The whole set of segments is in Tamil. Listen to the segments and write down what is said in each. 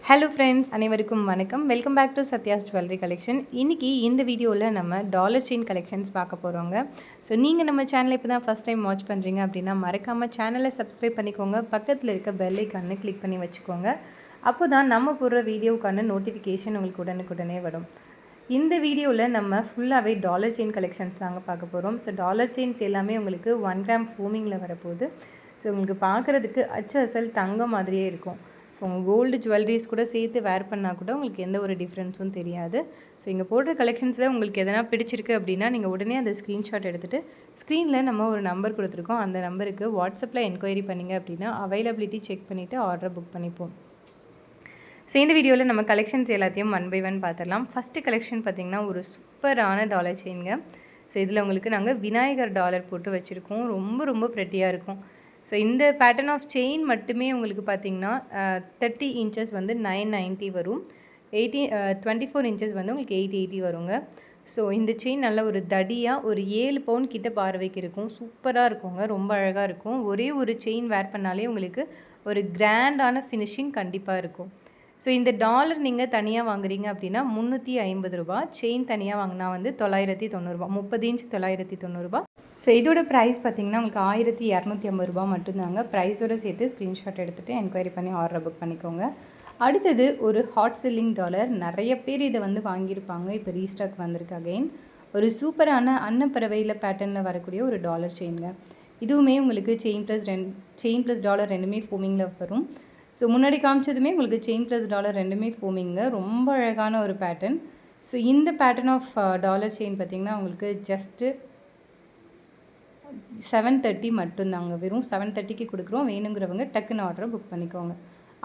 ஹலோ ஃப்ரெண்ட்ஸ், அனைவருக்கும் வணக்கம். Welcome back to Sathya's jewellery collection. இன்றைக்கி இந்த வீடியோவில் நம்ம டாலர் செயின் கலெக்ஷன்ஸ் பார்க்க போகிறோங்க. ஸோ நீங்கள் நம்ம சேனலை இப்போ தான் ஃபஸ்ட் டைம் வாட்ச் பண்ணுறீங்க அப்படின்னா மறக்காமல் சேனலை சப்ஸ்கிரைப் பண்ணிக்கோங்க. பக்கத்தில் இருக்க பெல் ஐக்கானை கிளிக் பண்ணி வச்சுக்கோங்க. அப்போ தான் நம்ம போடுற வீடியோவுக்கான நோட்டிஃபிகேஷன் உங்களுக்கு உடனுக்குடனே வரும். இந்த வீடியோவில் நம்ம ஃபுல்லாகவே டாலர் செயின் கலெக்ஷன்ஸ் தாங்க பார்க்க போகிறோம். ஸோ டாலர் செயின்ஸ் எல்லாமே உங்களுக்கு 1 கிராம் ஃபோமிங்கில் வரப்போகுது. ஸோ உங்களுக்கு பார்க்குறதுக்கு அசல் தங்கம் மாதிரியே இருக்கும். ஸோ உங்கள் கோல்டு ஜுவல்லரிஸ் கூட சேர்த்து வேர் பண்ணால் கூட உங்களுக்கு எந்த ஒரு டிஃப்ரென்ஸும் தெரியாது. ஸோ இங்கே போடுற கலெக்ஷன்ஸில் உங்களுக்கு எதனா பிடிச்சிருக்கு அப்படின்னா நீங்கள் உடனே அந்த ஸ்க்ரீன்ஷாட் எடுத்துகிட்டு ஸ்க்ரீனில் நம்ம ஒரு நம்பர் கொடுத்துருக்கோம். அந்த நம்பருக்கு வாட்ஸ்அப்பில் என்கொயரி பண்ணிங்க அப்படின்னா அவைலபிலிட்டி செக் பண்ணிவிட்டு ஆர்டரை புக் பண்ணிப்போம். ஸோ இந்த வீடியோவில் நம்ம கலெக்ஷன்ஸ் எல்லாத்தையும் 1 by 1 பார்த்துடலாம். ஃபஸ்ட்டு கலெக்ஷன் பார்த்திங்கன்னா ஒரு சூப்பரான டாலர் செயின்ங்க. ஸோ இதில் உங்களுக்கு நாங்கள் விநாயகர் டாலர் போட்டு வச்சுருக்கோம். ரொம்ப ப்ரெட்டியாக இருக்கும். ஸோ இந்த பேட்டர்ன் ஆஃப் செயின் மட்டுமே உங்களுக்கு பார்த்திங்கன்னா 30 இன்ச்சஸ் வந்து 990 வரும். 24 இன்ச்சஸ் வந்து உங்களுக்கு 880 வருங்க. ஸோ இந்த செயின் நல்ல ஒரு தடியாக ஒரு 7 பவுன் கிட்ட பார்வைக்கு இருக்கும். சூப்பராக இருக்குங்க, ரொம்ப அழகாக இருக்கும். ஒரே ஒரு செயின் வேர் பண்ணாலே உங்களுக்கு ஒரு கிராண்டான ஃபினிஷிங் கண்டிப்பாக இருக்கும். ஸோ இந்த டாலர் நீங்கள் தனியாக வாங்குறீங்க அப்படின்னா 350 ரூபா, செயின் தனியாக வாங்கினா வந்து 990 ரூபா, 30 இன்ச் 990 ரூபா. ஸோ இதோட ப்ரைஸ் பார்த்திங்கன்னா உங்களுக்கு 1250 ரூபா மட்டும்தாங்க. ப்ரைஸோடு சேர்த்து ஸ்க்ரீன்ஷாட் எடுத்துகிட்டு என்கொயரி பண்ணி ஆர்டர் புக் பண்ணிக்கோங்க. அடுத்தது ஒரு ஹாட் செல்லிங் டாலர். நிறைய பேர் இதை வந்து வாங்கியிருப்பாங்க. இப்போ ரீஸ்டாக் வந்திருக்கு அகைன். ஒரு சூப்பரான அன்னப்பறவையில் பேட்டர்னில் வரக்கூடிய ஒரு டாலர் செயின்ங்க. இதுவுமே உங்களுக்கு செயின் ப்ளஸ் டாலர் ரெண்டுமே ஃபோமிங்கில் வரும். ஸோ முன்னாடி காமிச்சதுமே உங்களுக்கு செயின் ப்ளஸ் டாலர் ரெண்டுமே ஃபோமிங்க. ரொம்ப அழகான ஒரு பேட்டர்ன். ஸோ இந்த பேட்டர்ன் ஆஃப் டாலர் செயின் பார்த்திங்கன்னா உங்களுக்கு ஜஸ்ட்டு 730 மட்டும்தாங்க. வெறும் 730க்கு கொடுக்குறோம். வேணுங்கிறவங்க டக்குன்னு ஆர்டரை புக் பண்ணிக்கோங்க.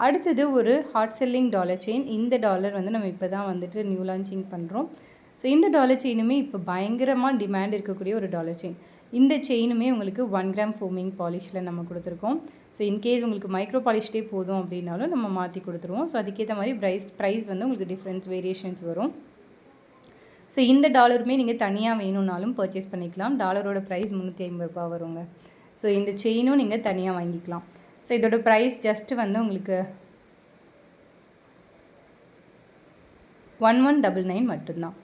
அடுத்தது ஒரு ஹாட் செல்லிங் டாலர் செயின். இந்த டாலர் வந்து நம்ம இப்போ தான் வந்துட்டு நியூ லான்ச்சிங் பண்ணுறோம். ஸோ இந்த டாலர் செயினுமே இப்போ பயங்கரமாக டிமாண்ட் இருக்கக்கூடிய ஒரு டாலர் செயின். இந்த செயினுமே உங்களுக்கு 1 கிராம் ஃபோமிங் பாலிஷில் நம்ம கொடுத்துருக்கோம். ஸோ இன்கேஸ் உங்களுக்கு மைக்ரோ பாலிஷ்டே போதும் அப்படின்னாலும் நம்ம மாற்றி கொடுத்துருவோம். ஸோ அதுக்கேற்ற மாதிரி ப்ரைஸ் வந்து உங்களுக்கு வேரியேஷன்ஸ் வரும். ஸோ இந்த டாலருமே நீங்கள் தனியாக வேணும்னாலும் பர்ச்சேஸ் பண்ணிக்கலாம். டாலரோட ப்ரைஸ் 350 ரூபா வருங்க. ஸோ இந்த செயினும் நீங்கள் தனியாக வாங்கிக்கலாம். ஸோ இதோட ப்ரைஸ் ஜஸ்ட்டு வந்து உங்களுக்கு 1199 மட்டும்தான்.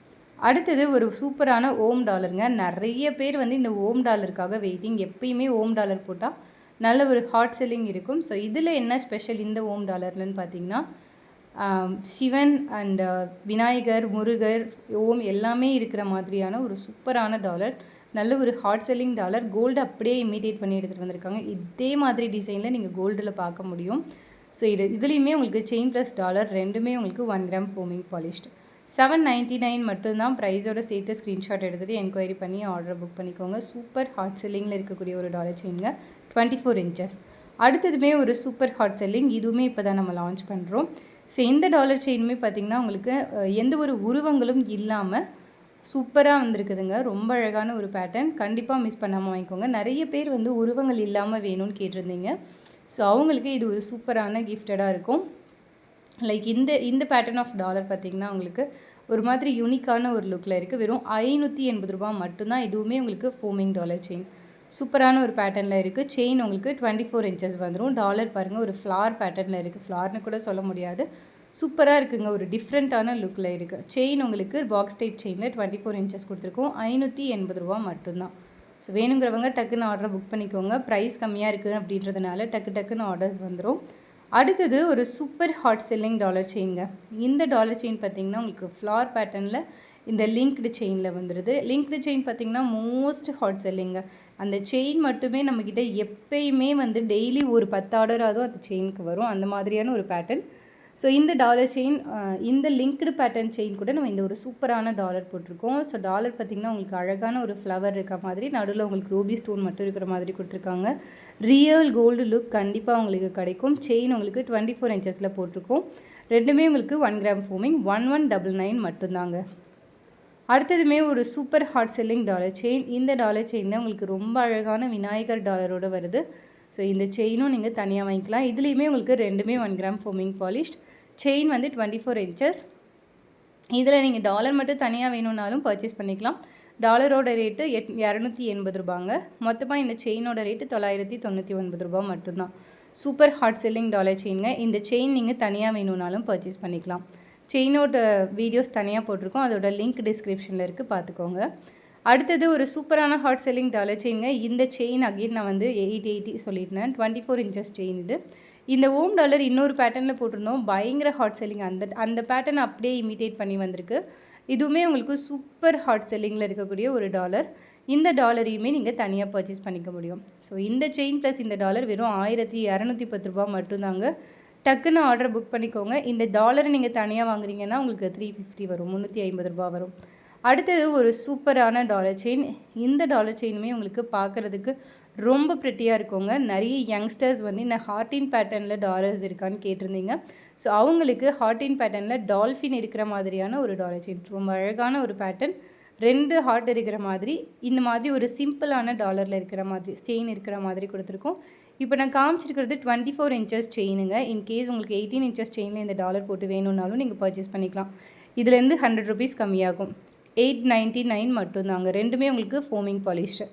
அடுத்தது ஒரு சூப்பரான ஓம் டாலருங்க. நிறைய பேர் வந்து இந்த ஓம் டாலருக்காக வெயிட்டிங். எப்பயுமே ஓம் டாலர் போட்டால் நல்ல ஒரு ஹாட் செல்லிங் இருக்கும். ஸோ இதில் என்ன ஸ்பெஷல் இந்த ஓம் டாலர்லன்னு பார்த்தீங்கன்னா சிவன் அண்ட் விநாயகர், முருகர், ஓம் எல்லாமே இருக்கிற மாதிரியான ஒரு சூப்பரான டாலர். நல்ல ஒரு ஹாட் செல்லிங் டாலர். கோல்டு அப்படியே இமிடேட் பண்ணி எடுத்துகிட்டு வந்திருக்காங்க. இதே மாதிரி டிசைனில் நீங்கள் கோல்டில் பார்க்க முடியும். ஸோ இதுலேயுமே உங்களுக்கு செயின் ப்ளஸ் டாலர் ரெண்டுமே உங்களுக்கு 1 கிராம் ஃபோமிங் பாலிஷ்டு. 799 மட்டும்தான். ப்ரைஸோடு சேர்த்து ஸ்க்ரீன்ஷாட் எடுத்துகிட்டு என்கொயரி பண்ணி ஆர்டர் புக் பண்ணிக்கோங்க. சூப்பர் ஹாட் செல்லிங்கில் இருக்கக்கூடிய ஒரு டாலர் செயினுங்க. 24 இன்ச்சஸ். அடுத்ததுமே ஒரு சூப்பர் ஹாட் செல்லிங். இதுவுமே இப்போ தான் நம்ம லான்ச் பண்ணுறோம். ஸோ இந்த டாலர் செயினுமே பார்த்திங்கன்னா உங்களுக்கு எந்த ஒரு உருவங்களும் இல்லாமல் சூப்பராக வந்திருக்குதுங்க. ரொம்ப அழகான ஒரு பேட்டர்ன். கண்டிப்பாக மிஸ் பண்ணாமல் வாங்கிக்கோங்க. நிறைய பேர் வந்து உருவங்கள் இல்லாமல் வேணும்னு கேட்டிருந்தீங்க. ஸோ அவங்களுக்கு இது ஒரு சூப்பரான கிஃப்டடாக இருக்கும். லைக் இந்த பேட்டர்ன் ஆஃப் டாலர் பார்த்திங்கன்னா உங்களுக்கு ஒரு மாதிரி யூனிக்கான ஒரு லுக்கில் இருக்குது. வெறும் 580 ரூபா மட்டும்தான். இதுவுமே உங்களுக்கு ஃபோமிங் டாலர் செயின். சூப்பரான ஒரு பேட்டர்னில் இருக்குது. செயின் உங்களுக்கு 24 இன்ச்சஸ் வந்துடும். டாலர் பாருங்கள், ஒரு ஃப்ளார் பேட்டர்னில் இருக்குது. ஃப்ளார்னு கூட சொல்ல முடியாது. சூப்பராக இருக்குங்க. ஒரு டிஃப்ரெண்ட்டான லுக்கில் இருக்குது. செயின் உங்களுக்கு பாக்ஸ் டைப் செயினில் 24 இன்ச்சஸ் கொடுத்துருக்கோம். 580 ரூபா மட்டும்தான். ஸோ வேணுங்கிறவங்க டக்குன்னு ஆர்டரை புக் பண்ணிக்கோங்க. ப்ரைஸ் கம்மியாக இருக்குது அப்படின்றதுனால டக்குன்னு ஆர்டர்ஸ் வந்துடும். அடுத்தது ஒரு சூப்பர் ஹாட் செல்லிங் டாலர் செயின்ங்க. இந்த டாலர் செயின் பார்த்திங்கன்னா உங்களுக்கு ஃப்ளார் பேட்டர்னில் இந்த லிங்க்டு செயினில் வந்துடுது. லிங்க்டு செயின் பார்த்திங்கன்னா மோஸ்ட் ஹாட் செல்லிங்க. அந்த செயின் மட்டுமே நம்மக்கிட்ட எப்பயுமே வந்து டெய்லி ஒரு 10 ஆர்டராக அந்த செயினுக்கு வரும். அந்த மாதிரியான ஒரு பேட்டர்ன். ஸோ இந்த டாலர் செயின், இந்த லிங்க்டு பேட்டர்ன் செயின் கூட நம்ம இந்த ஒரு சூப்பரான டாலர் போட்டிருக்கோம். ஸோ டாலர் பார்த்திங்கன்னா உங்களுக்கு அழகான ஒரு ஃப்ளவர் இருக்க மாதிரி, நடுவில் உங்களுக்கு ரூபி ஸ்டோன் மட்டும் இருக்கிற மாதிரி கொடுத்துருக்காங்க. ரியல் கோல்டு லுக் கண்டிப்பாக உங்களுக்கு கிடைக்கும். செயின் உங்களுக்கு 24 இன்ச்சஸில் போட்டிருக்கோம். ரெண்டுமே உங்களுக்கு 1 கிராம் ஃபோமிங். 1199 மட்டும்தாங்க. அடுத்ததுமே ஒரு super hot selling dollar chain. இந்த டாலர் செயினில் உங்களுக்கு ரொம்ப அழகான விநாயகர் டாலரோடு வருது. ஸோ இந்த செயினும் நீங்கள் தனியாக வாங்கிக்கலாம். இதுலேயுமே உங்களுக்கு ரெண்டுமே 1 கிராம் ஃபோமிங் பாலிஷ்ட். செயின் வந்து 24 இன்ச்சஸ். இதில் நீங்கள் டாலர் மட்டும் தனியாக வேணும்னாலும் பர்ச்சேஸ் பண்ணிக்கலாம். டாலரோட ரேட்டு 280 ரூபாங்க. மொத்தமாக இந்த செயினோட ரேட்டு 999 ரூபா மட்டும்தான். சூப்பர் ஹாட் செல்லிங் டாலர் செயினுங்க. இந்த செயின் நீங்கள் தனியாக வேணும்னாலும் பர்ச்சேஸ் பண்ணிக்கலாம். செயினோட வீடியோஸ் தனியாக போட்டிருக்கோம், அதோட லிங்க் டிஸ்கிரிப்ஷனில் இருக்குது, பார்த்துக்கோங்க. அடுத்தது ஒரு சூப்பரான ஹாட் செல்லிங் டாலர் செயினுங்க. இந்த செயின் அகெயின் நான் வந்து 880 சொல்லியிருந்தேன். 24 இன்ச்சஸ் செயின் இது. இந்த ஓம் டாலர் இன்னொரு பேட்டர்னில் போட்டிருந்தோம், பயங்கர ஹாட் செல்லிங். அந்த பேட்டர்ன் அப்படியே இமிட்டேட் பண்ணி வந்திருக்கு. இதுவுமே உங்களுக்கு சூப்பர் ஹாட் செல்லிங்கில் இருக்கக்கூடிய ஒரு டாலர். இந்த டாலரையுமே நீங்கள் தனியாக பர்ச்சேஸ் பண்ணிக்க முடியும். ஸோ இந்த செயின் ப்ளஸ் இந்த டாலர் வெறும் 1210 ரூபா மட்டும்தாங்க. டக்குன்னு ஆர்டர் புக் பண்ணிக்கோங்க. இந்த டாலரை நீங்கள் தனியாக வாங்குறீங்கன்னா உங்களுக்கு 350 வரும், 350 ரூபா வரும். அடுத்தது ஒரு சூப்பரான டாலர் செயின். இந்த டாலர் செயினுமே உங்களுக்கு பார்க்குறதுக்கு ரொம்ப ப்ரிட்டியாக இருக்குங்க. நிறைய யங்ஸ்டர்ஸ் வந்து இந்த ஹார்டின் பேட்டர்னில் டாலர்ஸ் இருக்கான்னு கேட்டிருந்தீங்க. ஸோ அவங்களுக்கு ஹார்டின் பேட்டர்னில் டால்ஃபின் இருக்கிற மாதிரியான ஒரு டாலர் செயின், ரொம்ப அழகான ஒரு பேட்டர்ன். 2 ஹார்ட் இருக்கிற மாதிரி, இந்த மாதிரி ஒரு சிம்பிளான டாலரில் இருக்கிற மாதிரி செயின் இருக்கிற மாதிரி கொடுத்துருக்கோம். இப்போ நான் காமிச்சிருக்கிறது 24 இன்ச்சஸ் செயினுங்க. இன்கேஸ் உங்களுக்கு 18 இன்ச்சஸ் செயினில் இந்த டாலர் போட்டு வேணும்னாலும் நீங்கள் பர்ச்சேஸ் பண்ணிக்கலாம். இதுலேருந்து 100 ருபீஸ் கம்மியாகும். 899 மட்டும்தாங்க. ரெண்டுமே உங்களுக்கு foaming polished.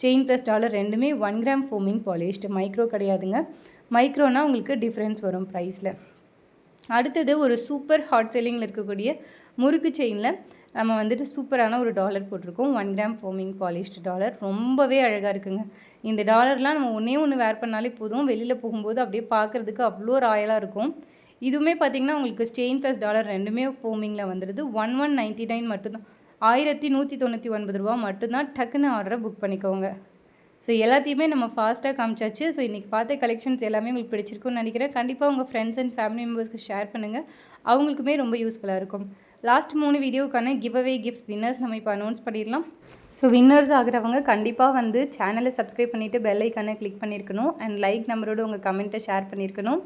Chain plus dollar ரெண்டுமே 1 கிராம் ஃபோமிங் பாலிஷ்டு, மைக்ரோ கிடையாதுங்க. மைக்ரோனால் உங்களுக்கு டிஃப்ரென்ஸ் வரும் ப்ரைஸில். அடுத்தது ஒரு சூப்பர் ஹாட் செல்லிங்கில் இருக்கக்கூடிய முறுக்கு செயினில் நம்ம வந்துட்டு சூப்பரான ஒரு டாலர் போட்டிருக்கோம். 1 கிராம் ஃபோமிங் பாலிஷ்டு டாலர். ரொம்பவே அழகாக இருக்குங்க. இந்த டாலர்லாம் நம்ம ஒன்று வேர் பண்ணாலே போதும், வெளியில் போகும்போது அப்படியே பார்க்குறதுக்கு அவ்வளோ ராயலாக இருக்கும். இதுவுமே பார்த்திங்கன்னா உங்களுக்கு செயின் ப்ளஸ் டாலர் ரெண்டுமே ஃபோமிங்கில் வந்துடுது. 1199 மட்டும்தான், 1199 ரூபா மட்டும்தான். டக்குன்னு ஆர்டரை புக் பண்ணிக்கோங்க. ஸோ எல்லாத்தையுமே நம்ம ஃபாஸ்ட்டாக காமிச்சாச்சு. ஸோ இன்றைக்கி பார்த்த கலெக்ஷன்ஸ் எல்லாமே உங்களுக்கு பிடிச்சிருக்குன்னு நினைக்கிறேன். கண்டிப்பாக உங்கள் ஃப்ரெண்ட்ஸ் அண்ட் ஃபேமிலி மெம்பர்ஸ்க்கு ஷேர் பண்ணுங்கள், அவங்களுக்குமே ரொம்ப யூஸ்ஃபுல்லாக இருக்கும். லாஸ்ட் 3 வீடியோக்கான கிவ் அவே கிஃப்ட் வின்னர்ஸ் நம்ம இப்போ அனௌன்ஸ் பண்ணிடலாம். ஸோ வின்னர்ஸ் ஆகிறவங்க கண்டிப்பாக வந்து சேனலை சப்ஸ்கிரைப் பண்ணிவிட்டு பெல் ஐக்கானை கிளிக் பண்ணியிருக்கணும். அண்ட் லைக் நம்பரோடு உங்கள் கமெண்ட்டை ஷேர் பண்ணியிருக்கணும்.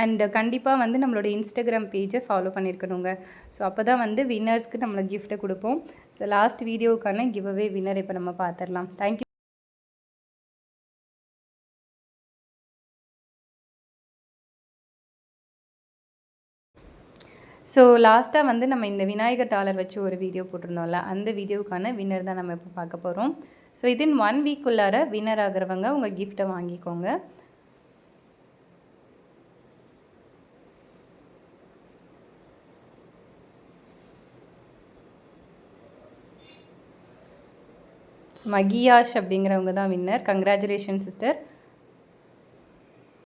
அண்ட் கண்டிப்பாக வந்து நம்மளோட இன்ஸ்டாகிராம் பேஜை ஃபாலோ பண்ணியிருக்கணுங்க. ஸோ அப்போ தான் வந்து வின்னர்ஸ்க்கு நம்மளை கிஃப்ட்டை கொடுப்போம். ஸோ லாஸ்ட் வீடியோக்கான கிவ் அவே வின்னர் இப்போ நம்ம பார்த்துடலாம். தேங்க்யூ. ஸோ லாஸ்ட்டாக வந்து நம்ம இந்த விநாயகர் டாலர் வச்சு ஒரு வீடியோ போட்டிருந்தோம்ல, அந்த வீடியோவுக்கான வின்னர் தான் நம்ம இப்போ பார்க்க போகிறோம். ஸோ இதின் 1 வீக்குள்ளார வின்னர் ஆகிறவங்க உங்கள் கிஃப்ட்டை வாங்கிக்கோங்க. ஸோ மகியாஷ் அப்படிங்கிறவங்க தான் வின்னர். Congratulation sister.